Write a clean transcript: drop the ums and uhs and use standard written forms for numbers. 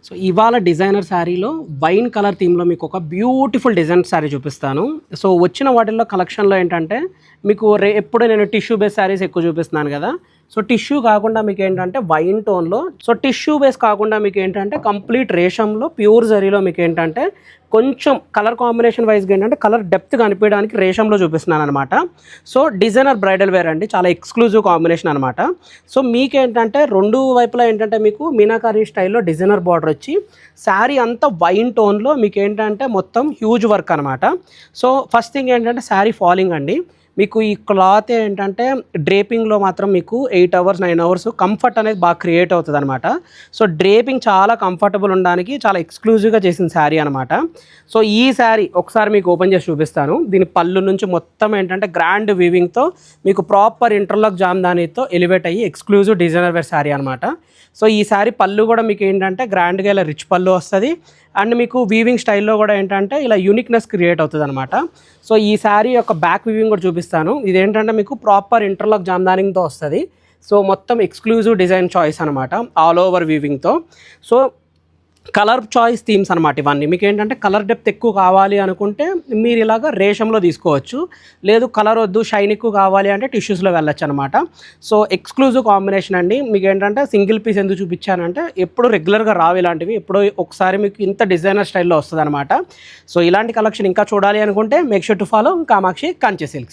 So ఇవాళ designer శారీలో wine colour థీమ్లో మీకు ఒక బ్యూటిఫుల్ డిజైన్ శారీ చూపిస్తాను. సో వచ్చిన వాటిల్లో కలెక్షన్లో ఏంటంటే మీకు ఎప్పుడు నేను టిష్యూ బేస్ శారీస్ ఎక్కువ చూపిస్తున్నాను కదా. సో టిష్యూ కాకుండా మీకు ఏంటంటే వైన్ టోన్లో, సో టిష్యూ బేస్ కాకుండా మీకు ఏంటంటే కంప్లీట్ రేషంలో ప్యూర్ జరీలో మీకు ఏంటంటే కొంచెం కలర్ కాంబినేషన్ వైజ్గా ఏంటంటే కలర్ డెప్త్ కనిపించడానికి రేషంలో చూపిస్తున్నాను అనమాట. సో డిజైనర్ బ్రైడల్ వేర్ అండి, చాలా ఎక్స్క్లూజివ్ కాంబినేషన్ అనమాట. సో మీకేంటంటే రెండు వైపులా ఏంటంటే మీకు మీనాకారి స్టైల్లో డిజైనర్ బార్డర్ వచ్చి శారీ అంతా వైన్ టోన్లో మీకు ఏంటంటే మొత్తం హ్యూజ్ వర్క్ అనమాట. సో ఫస్ట్ థింగ్ ఏంటంటే శారీ ఫాలింగ్ అండి. మీకు ఈ క్లాత్ ఏంటంటే డ్రేపింగ్లో మాత్రం మీకు 8 hours 9 hours కంఫర్ట్ అనేది బాగా క్రియేట్ అవుతుంది అనమాట. సో డ్రేపింగ్ చాలా కంఫర్టబుల్ ఉండడానికి చాలా ఎక్స్క్లూజివ్గా చేసిన శారీ అనమాట. సో ఈ శారీ ఒకసారి మీకు ఓపెన్ చేసి చూపిస్తాను. దీని పళ్ళు నుంచి మొత్తం ఏంటంటే గ్రాండ్ వీవింగ్తో మీకు ప్రాపర్ ఇంటర్లాక్ జామ్దానీతో ఎలివేట్ అయ్యి ఎక్స్క్లూజివ్ డిజైనర్ వేర్ శారీ అనమాట. సో ఈ శారీ పళ్ళు కూడా మీకు ఏంటంటే గ్రాండ్గా ఇలా రిచ్ పళ్ళు వస్తుంది. అండ్ మీకు వీవింగ్ స్టైల్లో కూడా ఏంటంటే ఇలా యూనిక్నెస్ క్రియేట్ అవుతుంది అనమాట. సో ఈ శారీ యొక్క బ్యాక్ వీవింగ్ కూడా చూపిస్తాను. ఇదేంటంటే మీకు ప్రాపర్ ఇంటర్లాక్ జామ్దానింగ్తో వస్తుంది. సో మొత్తం ఎక్స్క్లూజివ్ డిజైన్ చాయిస్ అనమాట, ఆల్ ఓవర్ వీవింగ్తో. సో కలర్ చాయిస్ థీమ్స్ అనమాట ఇవన్నీ. మీకు ఏంటంటే కలర్ డెప్త్ ఎక్కువ కావాలి అనుకుంటే మీరు ఇలాగ రేషంలో తీసుకోవచ్చు, లేదు కలర్ వద్దు షైన్ ఎక్కువ కావాలి అంటే టిష్యూస్లో వెళ్ళొచ్చు అనమాట. సో ఎక్స్క్లూజివ్ కాంబినేషన్ అండి. మీకు ఏంటంటే సింగిల్ పీస్ ఎందుకు చూపించానంటే ఎప్పుడు రెగ్యులర్గా రావు ఇలాంటివి, ఎప్పుడో ఒకసారి మీకు ఇంత డిజైనర్ స్టైల్లో వస్తుంది అనమాట. సో ఇలాంటి కలెక్షన్ ఇంకా చూడాలి అనుకుంటే make sure to follow Kamakshi Kanchi silks.